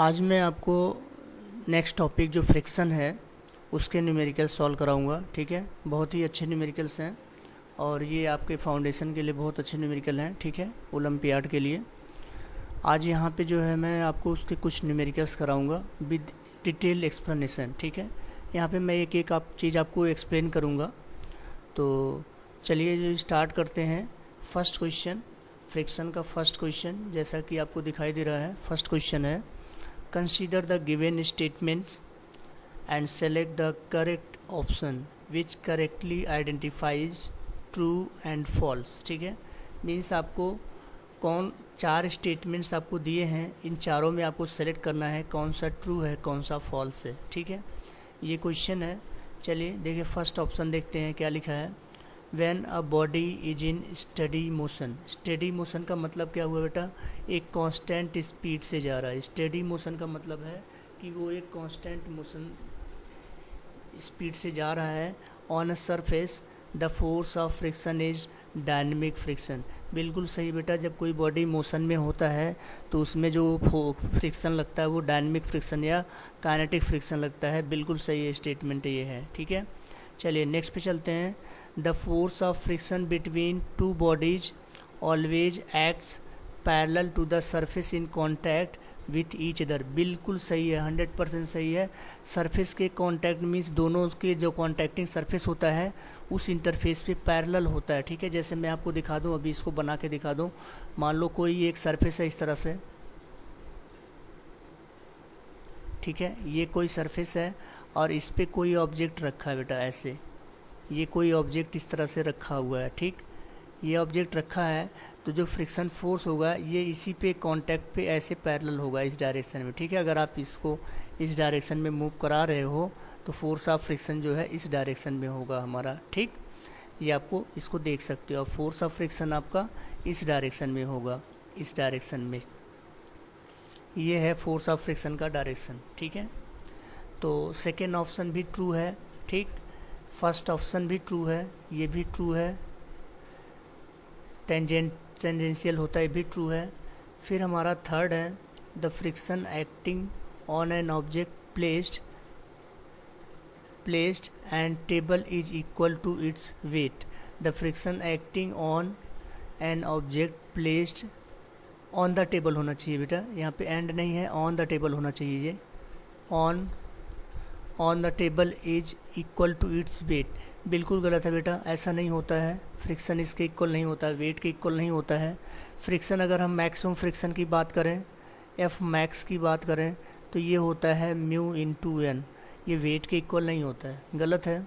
आज मैं आपको नेक्स्ट टॉपिक जो फ्रिक्शन है उसके न्यूमेरिकल सॉल्व कराऊंगा। ठीक है, बहुत ही अच्छे न्यूमेरिकल्स हैं और ये आपके फाउंडेशन के लिए बहुत अच्छे न्यूमेरिकल हैं। ठीक है, ओलंपियाड के लिए आज यहाँ पे जो है मैं आपको उसके कुछ न्यूमेरिकल्स कराऊंगा विद डिटेल एक्सप्लेनेशन। ठीक है, यहाँ पे मैं एक एक चीज़ आपको एक्सप्लेन करूँगा। तो चलिए जो स्टार्ट करते हैं। फर्स्ट क्वेश्चन, फ्रिक्शन का फर्स्ट क्वेश्चन जैसा कि आपको दिखाई दे रहा है। फर्स्ट क्वेश्चन है, consider the given statements and select the correct option which correctly identifies true and false। ठीक है, मीन्स आपको कौन चार स्टेटमेंट्स आपको दिए हैं, इन चारों में आपको सेलेक्ट करना है कौन सा ट्रू है कौन सा फॉल्स है। ठीक है, ये क्वेश्चन है। चलिए देखिए फर्स्ट ऑप्शन देखते हैं क्या लिखा है। When a body is in steady motion, steady motion का मतलब क्या हुआ बेटा, एक कांस्टेंट स्पीड से जा रहा है। स्टेडी मोशन का मतलब है कि वो एक कांस्टेंट मोशन स्पीड से जा रहा है। On a surface the force of friction is dynamic friction. बिल्कुल सही बेटा, जब कोई बॉडी मोशन में होता है तो उसमें जो फ्रिक्शन लगता है वो डायनेमिक फ्रिक्शन या काइनेटिक फ्रिक्शन लगता है। बिल्कुल सही स्टेटमेंट ये है। ठीक है, चलिए नेक्स्ट पे चलते हैं। The force of friction between two bodies always acts parallel to the surface in contact with each other. बिल्कुल सही है, 100% सही है। सरफेस के कॉन्टैक्ट मीन्स दोनों के जो कॉन्टैक्टिंग सरफेस होता है उस इंटरफेस पे पैरेलल होता है। ठीक है, जैसे मैं आपको दिखा दूं, अभी इसको बना के दिखा दूं। मान लो कोई एक सरफेस है इस तरह से, ठीक है, ये कोई सरफेस है और इस पर कोई ऑब्जेक्ट रखा है बेटा, ऐसे ये कोई ऑब्जेक्ट इस तरह से रखा हुआ है। ठीक, ये ऑब्जेक्ट रखा है तो जो फ्रिक्शन फोर्स होगा ये इसी पे कांटेक्ट पे ऐसे पैरेलल होगा इस डायरेक्शन में। ठीक है, अगर आप इसको इस डायरेक्शन में मूव करा रहे हो तो फोर्स ऑफ फ्रिक्शन जो है इस डायरेक्शन में होगा हमारा। ठीक, ये आपको इसको देख सकते हो, फोर्स ऑफ फ्रिक्शन आपका इस डायरेक्शन में होगा, इस डायरेक्शन में। ये है फोर्स ऑफ फ्रिक्शन का डायरेक्शन। ठीक है, तो सेकेंड ऑप्शन भी ट्रू है। ठीक, फर्स्ट ऑप्शन भी ट्रू है, ये भी ट्रू है। टेंजेंशियल होता है, ये भी ट्रू है। फिर हमारा थर्ड है, the friction acting on an object placed and table is equal to its weight. The friction acting on an object placed, on the table होना चाहिए बेटा, यहाँ पे एंड नहीं है, ऑन द टेबल होना चाहिए। ये on the table is equal to its weight. बिल्कुल गलत है बेटा, ऐसा नहीं होता है। फ्रिक्शन इसके इक्वल नहीं होता है, वेट के इक्वल नहीं होता है। फ्रिक्शन अगर हम मैक्सिमम फ्रिक्शन की बात करें, एफ मैक्स की बात करें, तो ये होता है म्यू इंटू एन, ये वेट के इक्वल नहीं होता है, गलत है।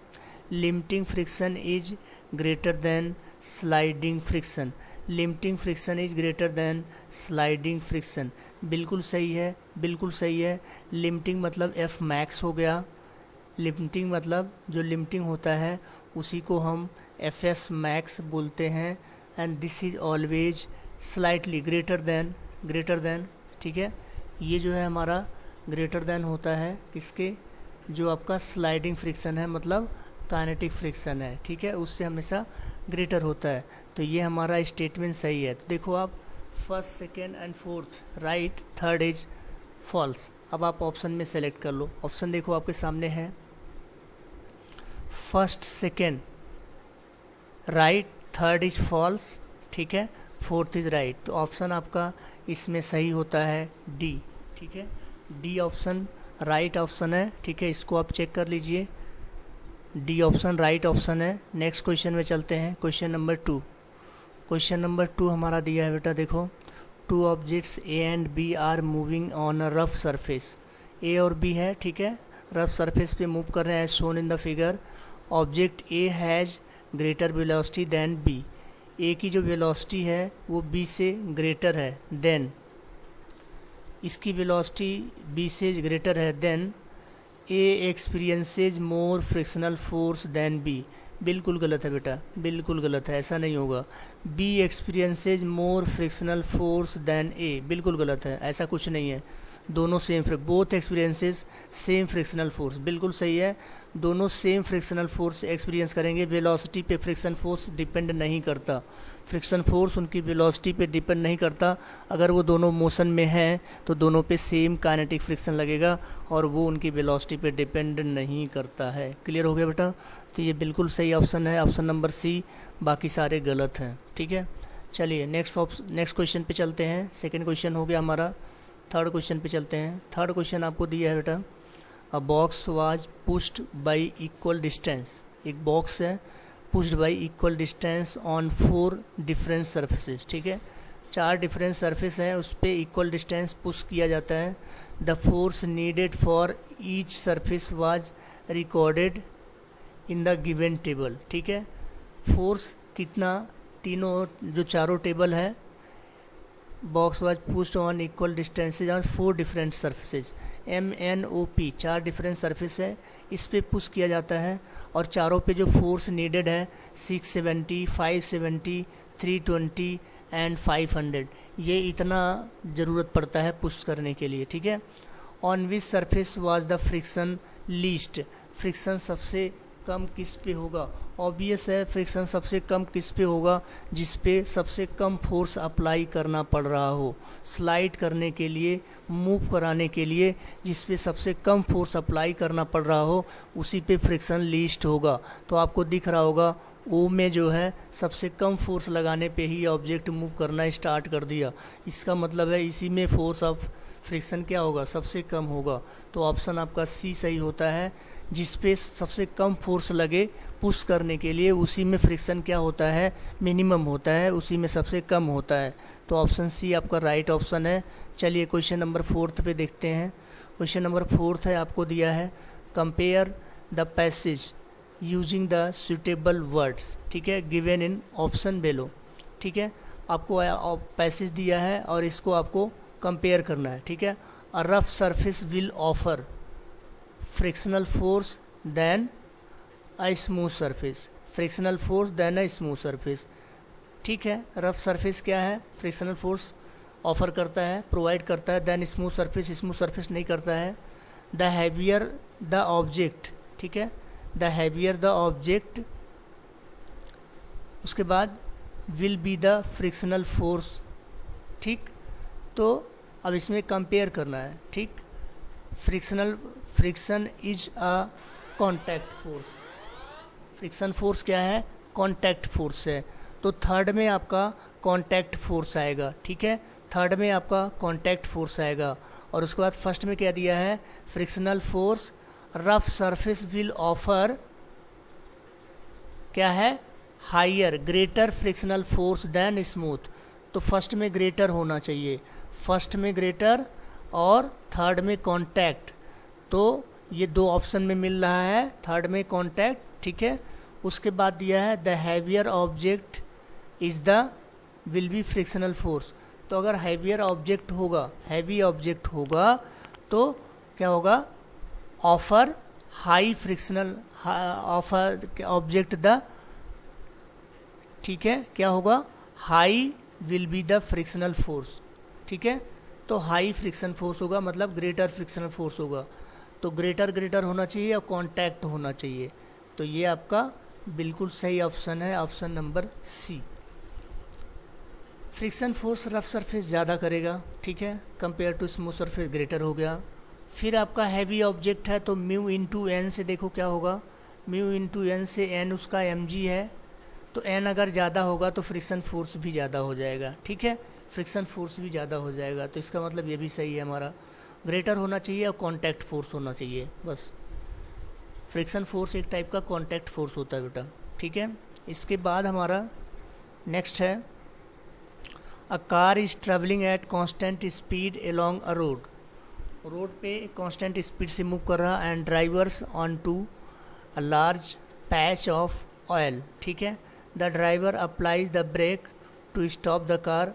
Limiting friction is greater than sliding friction. Limiting friction is greater than sliding friction. बिल्कुल सही है, बिल्कुल सही है। लिमिटिंग मतलब एफ मैक्स हो गया। लिमिटिंग मतलब जो लिमिटिंग होता है उसी को हम एफ एस मैक्स बोलते हैं। And this is always slightly greater than. ठीक है, ये जो है हमारा ग्रेटर देन होता है किसके, जो आपका स्लाइडिंग फ्रिक्शन है, मतलब काइनेटिक फ्रिक्शन है। ठीक है, उससे हमेशा ग्रेटर होता है। तो ये हमारा स्टेटमेंट सही है। तो देखो आप, first second and fourth right, third is false. अब आप ऑप्शन में सेलेक्ट कर लो। ऑप्शन देखो आपके सामने है, first second right, third is false. ठीक है, फोर्थ इज राइट। तो ऑप्शन आपका इसमें सही होता है डी। ठीक है, डी ऑप्शन राइट ऑप्शन है। ठीक है, इसको आप चेक कर लीजिए, डी ऑप्शन राइट ऑप्शन है। नेक्स्ट क्वेश्चन में चलते हैं, क्वेश्चन नंबर 2। क्वेश्चन नंबर 2 हमारा दिया है बेटा, देखो, two objects A and B are moving on a rough surface. A और बी है, ठीक है, रफ सरफेस पे मूव कर रहे हैं as shown in the figure. Object A has greater velocity than B. A की जो वेलोसिटी है वो बी से ग्रेटर है देन, इसकी वेलोसिटी बी से ग्रेटर है देन ए एक्सपीरियंसेज मोर फ्रिक्शनल फोर्स देन बी। बिल्कुल गलत है बेटा, बिल्कुल गलत है, ऐसा नहीं होगा। बी एक्सपीरियंसेज मोर फ्रिक्शनल फोर्स देन ए, बिल्कुल गलत है, ऐसा कुछ नहीं है। दोनों same, both experiences same frictional force, बिल्कुल सही है, दोनों सेम फ्रिक्शनल फोर्स एक्सपीरियंस करेंगे। वेलोसिटी पे फ्रिक्शन फोर्स डिपेंड नहीं करता, फ्रिक्शन फोर्स उनकी वेलोसिटी पे डिपेंड नहीं करता। अगर वो दोनों मोशन में हैं तो दोनों पे सेम काइनेटिक फ्रिक्शन लगेगा और वो उनकी वेलोसिटी पे डिपेंड नहीं करता है। क्लियर हो गया बेटा? तो ये बिल्कुल सही ऑप्शन है, ऑप्शन नंबर सी, बाकी सारे गलत हैं। ठीक है, चलिए नेक्स्ट क्वेश्चन पे चलते हैं। सेकंड क्वेश्चन हो गया हमारा, थर्ड क्वेश्चन पे चलते हैं। थर्ड क्वेश्चन आपको दिया है बेटा, अ box was pushed by equal distance, एक बॉक्स है pushed by equal distance on 4 different surfaces. ठीक है, 4 डिफरेंट सर्फेस हैं, उस पर इक्वल डिस्टेंस पुश किया जाता है। The force needed for each surface was recorded in the given table. ठीक है, फोर्स कितना, तीनों जो चारों टेबल है, box was pushed on equal distances on 4 different surfaces, MNOP, 4 different surface है, इस पे पुश किया जाता है और चारों पे जो फोर्स नीडेड है 670, 570, 320 एंड 500, ये इतना ज़रूरत पड़ता है पुश करने के लिए। ठीक है, on which surface was the friction least, friction सबसे कम किस पे होगा? ऑब्वियस है, फ्रिक्शन सबसे कम किस पे होगा? जिस पे सबसे कम फोर्स अप्लाई करना पड़ रहा हो, स्लाइड करने के लिए, मूव कराने के लिए जिस पे सबसे कम फोर्स अप्लाई करना पड़ रहा हो उसी पे फ्रिक्शन लीस्ट होगा। तो आपको दिख रहा होगा ओ में जो है सबसे कम फोर्स लगाने पे ही ऑब्जेक्ट मूव करना स्टार्ट कर दिया, इसका मतलब है इसी में फोर्स ऑफ फ्रिक्शन क्या होगा? सबसे कम होगा। तो ऑप्शन आपका सी सही होता है, जिस पे सबसे कम फोर्स लगे पुश करने के लिए उसी में फ्रिक्शन क्या होता है? मिनिमम होता है, उसी में सबसे कम होता है। तो ऑप्शन सी आपका राइट ऑप्शन है। चलिए क्वेश्चन नंबर 4 पे देखते हैं। क्वेश्चन नंबर 4 है, आपको दिया है compare the passage using the suitable words. ठीक है, गिवन इन ऑप्शन बेलो। ठीक है, आपको पैसेज दिया है और इसको आपको कंपेयर करना है। ठीक है, a rough surface will offer frictional force than a smooth surface, frictional force than a smooth surface. ठीक है, रफ सरफेस क्या है? फ्रिक्शनल फोर्स ऑफर करता है, प्रोवाइड करता है, देन स्मूथ सरफेस नहीं करता है। द हैवियर द ऑब्जेक्ट, ठीक है, द हैवियर द ऑब्जेक्ट, उसके बाद will be the frictional force. ठीक, तो अब इसमें कंपेयर करना है। ठीक, friction is a contact force, friction force क्या है? कॉन्टैक्ट फोर्स है। तो थर्ड में आपका कॉन्टैक्ट फोर्स आएगा। ठीक है, थर्ड में आपका कॉन्टैक्ट फोर्स आएगा और उसके बाद फर्स्ट में क्या दिया है? Frictional force rough surface will offer क्या है? Higher greater frictional force than smooth. तो फर्स्ट में ग्रेटर होना चाहिए, फर्स्ट में ग्रेटर और थर्ड में कॉन्टैक्ट। तो ये 2 ऑप्शन में मिल रहा है, थर्ड में कॉन्टैक्ट। ठीक है, उसके बाद दिया है the heavier object is the will be frictional force. तो अगर हैवियर ऑब्जेक्ट होगा, हैवी ऑब्जेक्ट होगा तो क्या होगा? Offer high frictional, offer object the, ठीक है, क्या होगा? High will be the frictional force. ठीक है, तो हाई फ्रिक्शन फोर्स होगा, मतलब ग्रेटर फ्रिक्शनल फोर्स होगा। तो ग्रेटर होना चाहिए और कॉन्टैक्ट होना चाहिए। तो ये आपका बिल्कुल सही ऑप्शन है, option number C. Friction force rough surface ज़्यादा करेगा, ठीक है, compare to smooth surface greater हो गया। फिर आपका हैवी ऑब्जेक्ट है तो म्यू इंटू एन से देखो क्या होगा? म्यू इंटू एन से एन उसका mg है, तो एन अगर ज़्यादा होगा तो फ्रिक्शन फोर्स भी ज़्यादा हो जाएगा। ठीक है, फ्रिक्शन फोर्स भी ज़्यादा हो जाएगा। तो इसका मतलब ये भी सही है हमारा, ग्रेटर होना चाहिए और कॉन्टैक्ट फोर्स होना चाहिए बस। फ्रिक्शन फोर्स एक टाइप का कॉन्टैक्ट फोर्स होता है बेटा। ठीक है, इसके बाद हमारा नेक्स्ट है a car is travelling at constant speed along a road, road पे कांस्टेंट स्पीड से मूव कर रहा and drivers on to a large patch of oil. ठीक है, the driver applies the brake to stop the car,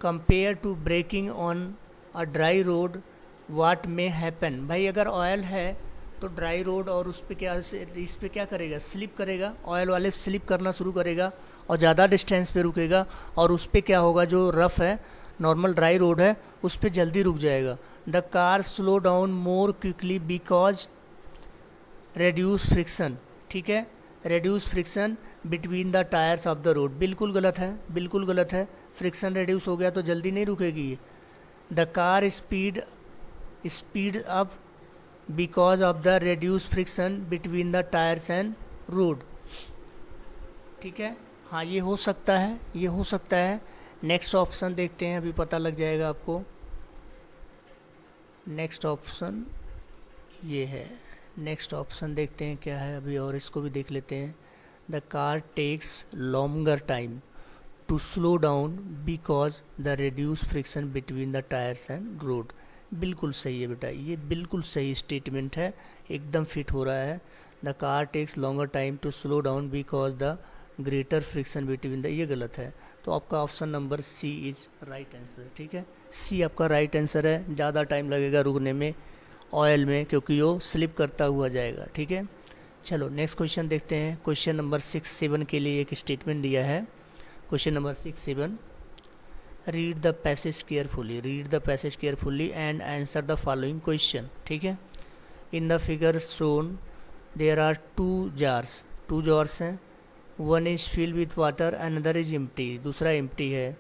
compare to braking on a dry road what may happen. भाई अगर oil है तो dry road और उस पर क्या, इस पर क्या करेगा? स्लिप करेगा, ऑयल वाले स्लिप करना शुरू करेगा और ज़्यादा डिस्टेंस पे रुकेगा और उस पर क्या होगा? जो रफ़ है, नॉर्मल ड्राई रोड है, उस पर जल्दी रुक जाएगा। The car slow down more quickly because reduce friction, ठीक है, reduce friction between the tyres of the road. बिल्कुल गलत है, बिल्कुल गलत है, फ्रिक्शन रेड्यूस हो गया तो जल्दी नहीं रुकेगी ये। The car speed up because of the reduce friction between the tyres and road, ठीक है। हाँ, ये हो सकता है, ये हो सकता है। नेक्स्ट ऑप्शन देखते हैं, अभी पता लग जाएगा आपको। नेक्स्ट ऑप्शन ये है, नेक्स्ट ऑप्शन देखते हैं क्या है अभी, और इसको भी देख लेते हैं। The car takes longer time to slow down because the reduce friction between the tyres and road. बिल्कुल सही है बेटा, ये बिल्कुल सही स्टेटमेंट है, एकदम फिट हो रहा है। The car takes longer time to slow down because the greater friction between the, ये गलत है। तो आपका option number C is right answer, ठीक है। सी आपका राइट आंसर है। ज़्यादा टाइम लगेगा रुकने में ऑयल में, क्योंकि वो स्लिप करता हुआ जाएगा, ठीक है। चलो नेक्स्ट क्वेश्चन देखते हैं। क्वेश्चन नंबर 6-7 के लिए एक स्टेटमेंट दिया है। Question number 6-7, read the passage carefully, read the passage carefully and answer the following question, ठीक है। In the figure shown there are two jars हैं, one is filled with water, another is empty, दूसरा empty है।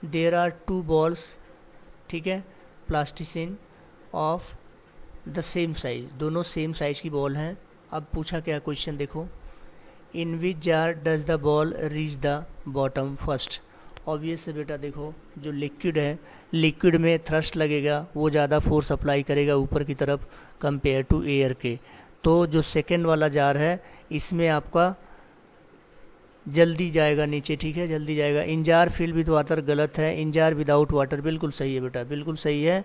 There are two balls, ठीक है, plasticine of the same size, दोनों same size की ball हैं। अब पूछा क्या क्वेश्चन देखो, in which jar does the ball reach the bottom first. Obvious है बेटा, देखो जो लिक्विड है, लिक्विड में थ्रस्ट लगेगा, वो ज़्यादा फोर्स अप्लाई करेगा ऊपर की तरफ कंपेयर टू एयर के। तो जो सेकेंड वाला जार है इसमें आपका जल्दी जाएगा नीचे, ठीक है, जल्दी जाएगा। इन जार फिल्ड विद वाटर गलत है, इन जार विदाउट वाटर बिल्कुल सही है बेटा, बिल्कुल सही है।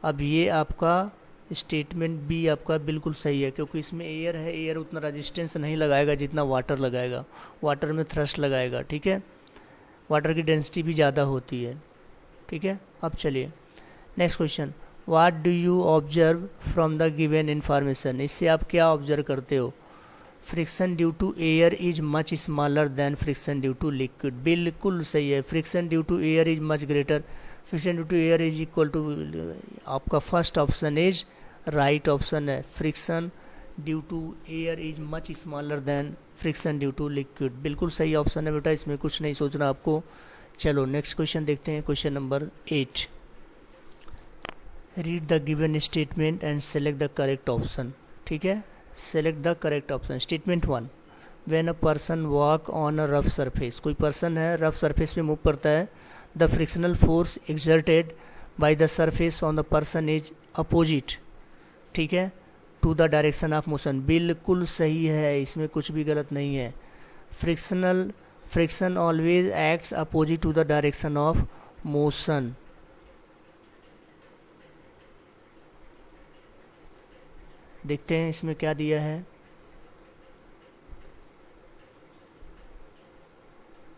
अब ये आपका स्टेटमेंट बी आपका बिल्कुल सही है, क्योंकि इसमें एयर है, एयर उतना रेजिस्टेंस नहीं लगाएगा जितना वाटर लगाएगा, वाटर में थ्रस्ट लगाएगा, ठीक है, वाटर की डेंसिटी भी ज़्यादा होती है, ठीक है। अब चलिए next question, what do you observe from the given information, इससे आप क्या ऑब्जर्व करते हो। Friction due to air is much smaller than friction due to liquid, बिल्कुल सही है। Friction due to air is much greater, friction due to air is equal to, आपका first option is right option है। Friction due to air is much smaller than friction due to liquid, बिल्कुल सही option है बेटा, इसमें कुछ नहीं सोचना आपको। चलो नेक्स्ट क्वेश्चन देखते हैं। Question number 8, read the given statement and select the correct option, ठीक है। Select the correct option. Statement 1, when a person walk on a rough surface, कोई पर्सन है रफ सरफेस पे मूव करता है, the frictional force exerted by the surface on the person is opposite, ठीक है, to the direction of motion, बिल्कुल सही है, इसमें कुछ भी गलत नहीं है। Friction always acts opposite to the direction of motion. देखते हैं इसमें क्या दिया है।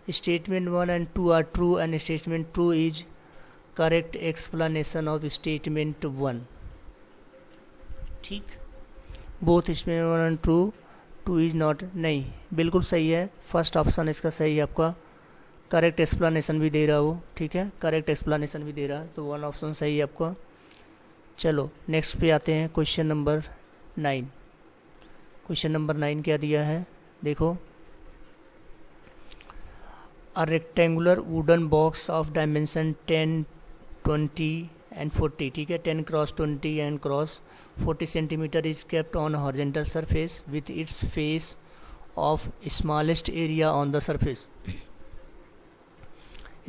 Statement 1 and 2 are true and statement 2 is correct explanation of statement 1, ठीक। Both statement 1 and 2 is not, नहीं बिल्कुल सही है, फर्स्ट ऑप्शन इसका सही है आपका। करेक्ट एक्सप्लेनेशन भी दे रहा हो, ठीक है, करेक्ट एक्सप्लेनेशन भी दे रहा, तो 1 ऑप्शन सही है आपका। चलो नेक्स्ट पे आते हैं। क्वेश्चन नंबर 9, क्वेश्चन नंबर 9 क्या दिया है देखो, a rectangular wooden box of dimension 10, 20 and 40, ठीक है, 10 cross 20 and cross 40 centimetre is kept on horizontal surface with its face of smallest area on the surface,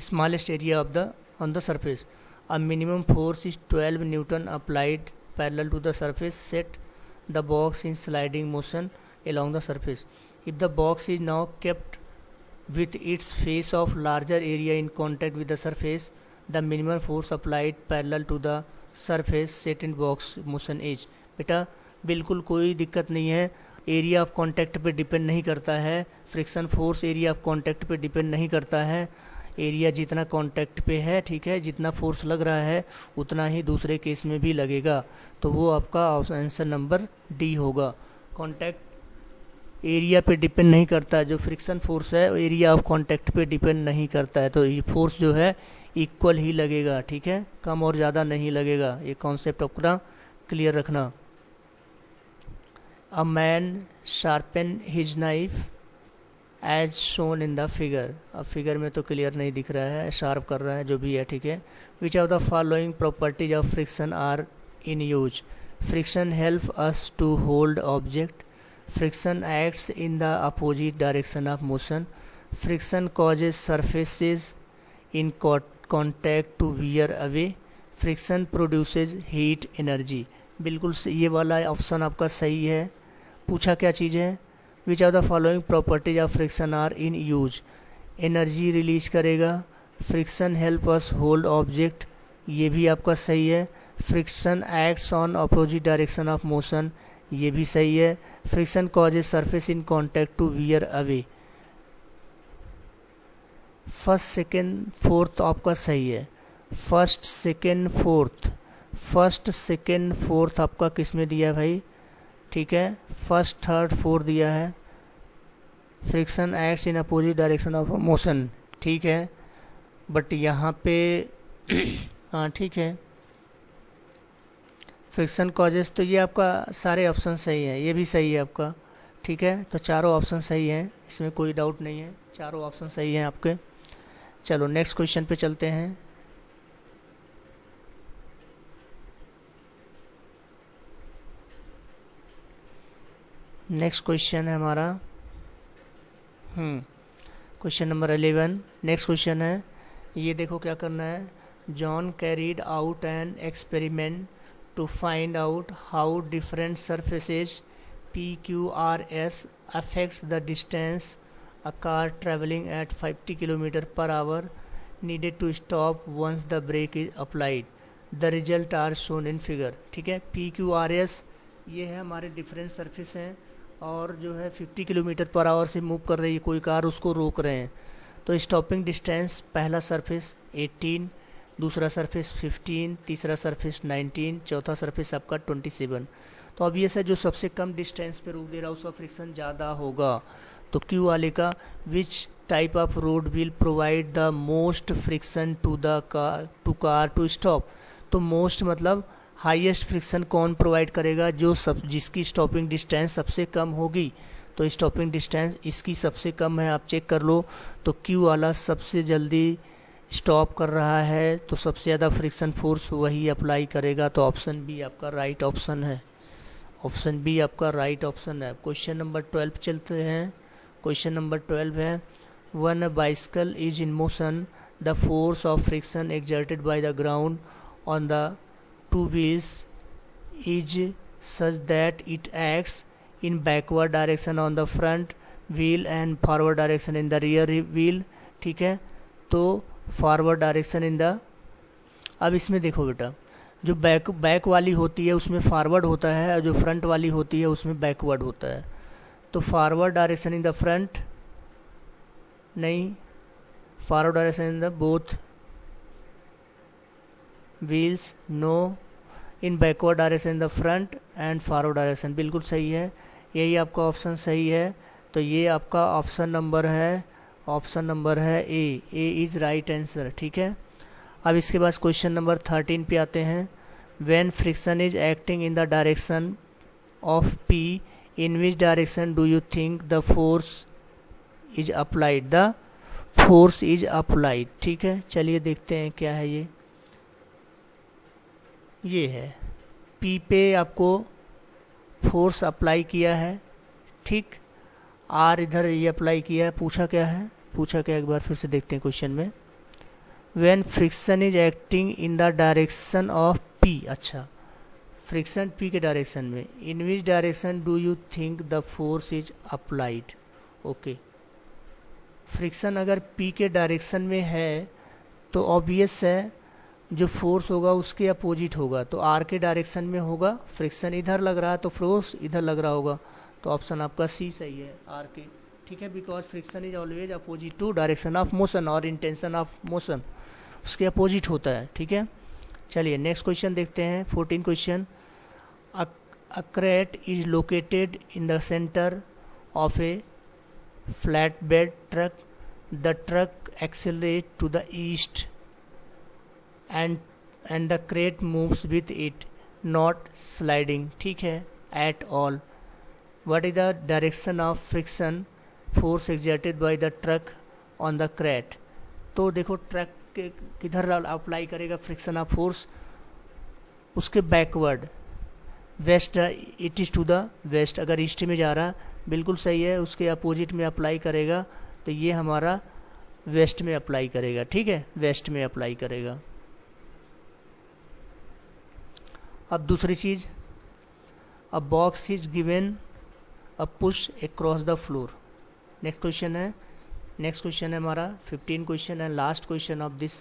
smallest area of the on the surface. A minimum force is 12 newton applied parallel to the surface, set the box in sliding motion along the surface. If the box is now kept with its face of larger area in contact with the surface, the minimum force applied parallel to the surface set in box motion is, बेटा बिल्कुल कोई दिक्कत नहीं है, area of contact पे depend नहीं करता है, friction force area of contact पे डिपेंड नहीं करता है, एरिया जितना कांटेक्ट पे है, ठीक है, जितना फोर्स लग रहा है उतना ही दूसरे केस में भी लगेगा, तो वो आपका आंसर नंबर डी होगा। कांटेक्ट एरिया पे डिपेंड नहीं करता है। जो फ्रिक्शन फोर्स है एरिया ऑफ कांटेक्ट पे डिपेंड नहीं करता है, तो ये फोर्स जो है इक्वल ही लगेगा, ठीक है, कम और ज़्यादा नहीं लगेगा। ये कॉन्सेप्ट अपना क्लियर रखना। A man sharpen his knife edge shown in the figure. अब फिगर में तो क्लियर नहीं दिख रहा है, शार्प कर रहा है, जो भी है, ठीक है। Which of the following properties of friction are in use? Friction help us to hold object, friction acts in the opposite direction of motion, friction causes surfaces in contact to wear away, friction produces heat energy. बिल्कुल ये वाला option आपका सही है। पूछा क्या चीज़ है? Which are the following properties of friction are in use? Energy release करेगा, friction help us hold object, ये भी आपका सही है। Friction acts on opposite direction of motion, ये भी सही है। Friction causes surface in contact to wear away. First second fourth आपका सही है। फर्स्ट सेकेंड फोर्थ आपका किस में दिया है भाई? ठीक है, फर्स्ट थर्ड फोर्थ दिया है। Friction acts in opposite direction of motion, ठीक है, बट यहाँ पे हाँ ठीक है। फ्रिक्शन कॉजेस, तो ये आपका सारे ऑप्शन सही है, ये भी सही है आपका, ठीक है। तो चारों ऑप्शन सही हैं, इसमें कोई डाउट नहीं है, चारों ऑप्शन सही हैं आपके। चलो नेक्स्ट क्वेश्चन पे चलते हैं। नेक्स्ट क्वेश्चन है हमारा क्वेश्चन नंबर 11। नेक्स्ट क्वेश्चन है, ये देखो क्या करना है। John carried out an experiment to find out how different surfaces PQRS affects the distance a car traveling at 50 km/h needed to stop once the brake is applied. The result are shown in figure। ठीक है, PQRS ये है हमारे different surface हैं और जो है 50 km/h से मूव कर रही है कोई कार, उसको रोक रहे हैं। तो स्टॉपिंग डिस्टेंस, पहला सरफेस 18, दूसरा सरफेस 15, तीसरा सरफेस 19, चौथा सरफेस आपका 27। तो अब ये है जो सबसे कम डिस्टेंस पे रोक दे रहा है उसका फ्रिक्शन ज़्यादा होगा। तो क्यू वाले का which type of road will provide the most friction to car to stop. तो मोस्ट मतलब हाईएस्ट फ्रिक्शन कौन प्रोवाइड करेगा? जिसकी स्टॉपिंग डिस्टेंस सबसे कम होगी। तो स्टॉपिंग डिस्टेंस इसकी सबसे कम है, आप चेक कर लो। तो क्यू वाला सबसे जल्दी स्टॉप कर रहा है, तो सबसे ज़्यादा फ्रिक्शन फोर्स वही अप्लाई करेगा। तो ऑप्शन बी आपका राइट ऑप्शन है, ऑप्शन बी आपका राइट ऑप्शन है। क्वेश्चन नंबर 12 चलते हैं। क्वेश्चन नंबर 12 है, when a bicycle is in motion the force of friction exerted by the ground on the two wheels is such that it acts in backward direction on the front wheel and forward direction in the rear wheel। ठीक है, तो forward direction in the, अब इसमें देखो बेटा, जो back वाली होती है उसमें फॉरवर्ड होता है और जो फ्रंट वाली होती है उसमें बैकवर्ड होता है। तो forward direction in the front नहीं, forward direction in the both wheels no, in backward direction in the front and forward direction, बिल्कुल सही है, यही आपका ऑप्शन सही है। तो ये आपका ऑप्शन नंबर है ए इज़ राइट आंसर। ठीक है, अब इसके बाद क्वेश्चन नंबर 13 पे आते हैं। When friction is acting in the direction of P, in which direction do you think the force is applied? The force is applied. ठीक है, चलिए देखते हैं क्या है ये है P पे आपको फोर्स अप्लाई किया है, ठीक, R इधर ये अप्लाई किया है। पूछा क्या एक बार फिर से देखते हैं क्वेश्चन में। When friction is acting in the direction of P, अच्छा फ्रिक्शन P के डायरेक्शन में, in which direction do you think the force is applied? Okay, friction अगर P के डायरेक्शन में है तो ऑब्वियस है जो फोर्स होगा उसके अपोजिट होगा। तो R के डायरेक्शन में होगा, फ्रिक्शन इधर लग रहा है तो फोर्स इधर लग रहा होगा। तो ऑप्शन आपका सी सही है, R के। ठीक है, because friction is always opposite to direction of motion और इंटेंशन ऑफ मोशन उसके अपोजिट होता है। ठीक है, चलिए नेक्स्ट क्वेश्चन देखते हैं। 14 question, a crate is located in the centre of a flatbed truck. The truck accelerates to the east and the crate moves with it, not sliding, ठीक है, at all. What is the direction of friction force exerted by the truck on the crate? तो देखो truck के किधर apply करेगा friction of force, उसके backward, west, it is to the west, अगर east में जा रहा बिल्कुल सही है, उसके अपोजिट में अप्लाई करेगा तो ये हमारा वेस्ट में अप्लाई करेगा, ठीक है, वेस्ट में अप्लाई करेगा। अब दूसरी चीज़, a box is given a push across the floor. Next question है हमारा 15 question and last question of this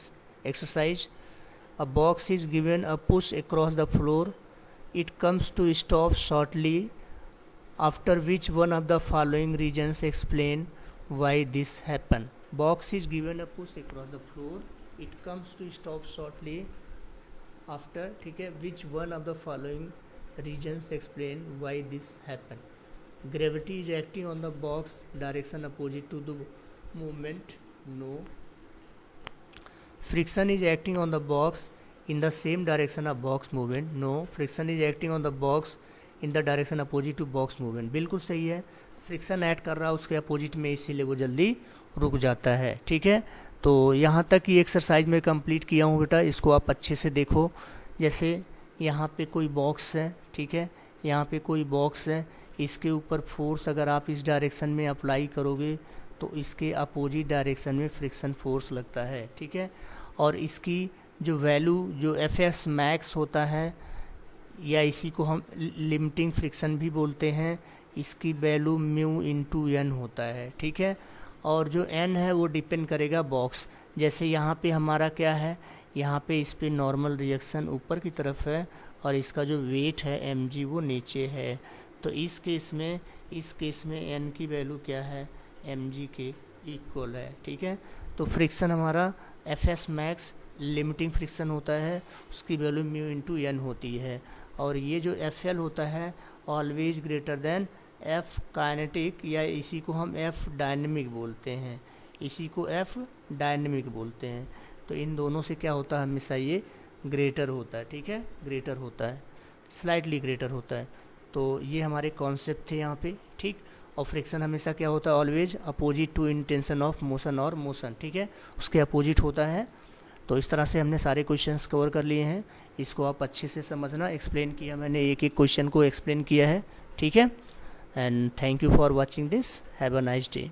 exercise. A box is given a push across the floor, it comes to stop shortly, after which one of the following reasons explain why this happen. Box is given a push across the floor, it comes to stop shortly after, ठीक है, which one of the following reasons explain why this happen. Gravity is acting on the box direction opposite to the movement, no. Friction is acting on the box in the same direction of box movement, no. Friction is acting on the box in the direction opposite to box movement, बिल्कुल सही है, friction add कर रहा है उसके opposite में, इसीलिए वो जल्दी रुक जाता है, ठीक है। तो यहाँ तक ये एक्सरसाइज मैं कंप्लीट किया हूँ बेटा, इसको आप अच्छे से देखो। जैसे यहाँ पे कोई बॉक्स है, ठीक है, यहाँ पे कोई बॉक्स है, इसके ऊपर फोर्स अगर आप इस डायरेक्शन में अप्लाई करोगे तो इसके अपोजिट डायरेक्शन में फ्रिक्शन फोर्स लगता है, ठीक है। और इसकी जो वैल्यू, जो एफ मैक्स होता है, या इसी को हम लिमिटिंग फ्रिक्शन भी बोलते हैं, इसकी वैल्यू म्यू इंटू एन होता है, ठीक है। और जो एन है वो डिपेंड करेगा बॉक्स, जैसे यहाँ पे हमारा क्या है, यहाँ पे इस पे नॉर्मल रिएक्शन ऊपर की तरफ है और इसका जो वेट है एम जी वो नीचे है, तो इस केस में एन की वैल्यू क्या है, एम जी के इक्वल है, ठीक है। तो फ्रिक्शन हमारा F S max limiting friction होता है, उसकी वैल्यू म्यू इंटू एन होती है। और ये जो एफ एल होता है always greater than F kinetic, या इसी को हम एफ डायनेमिक बोलते हैं, तो इन दोनों से क्या होता है, हमेशा ये ग्रेटर होता है, ठीक है, ग्रेटर होता है, स्लाइटली ग्रेटर होता है। तो ये हमारे कॉन्सेप्ट थे यहाँ पे, ठीक। और फ्रिक्शन हमेशा क्या होता है, always opposite to intention of motion और मोशन, ठीक है, उसके अपोजिट होता है। तो इस तरह से हमने सारे क्वेश्चंस कवर कर लिए हैं, इसको आप अच्छे से समझना, एक्सप्लेन किया मैंने, एक एक क्वेश्चन को एक्सप्लेन किया है, ठीक है। And thank you for watching this, have a nice day.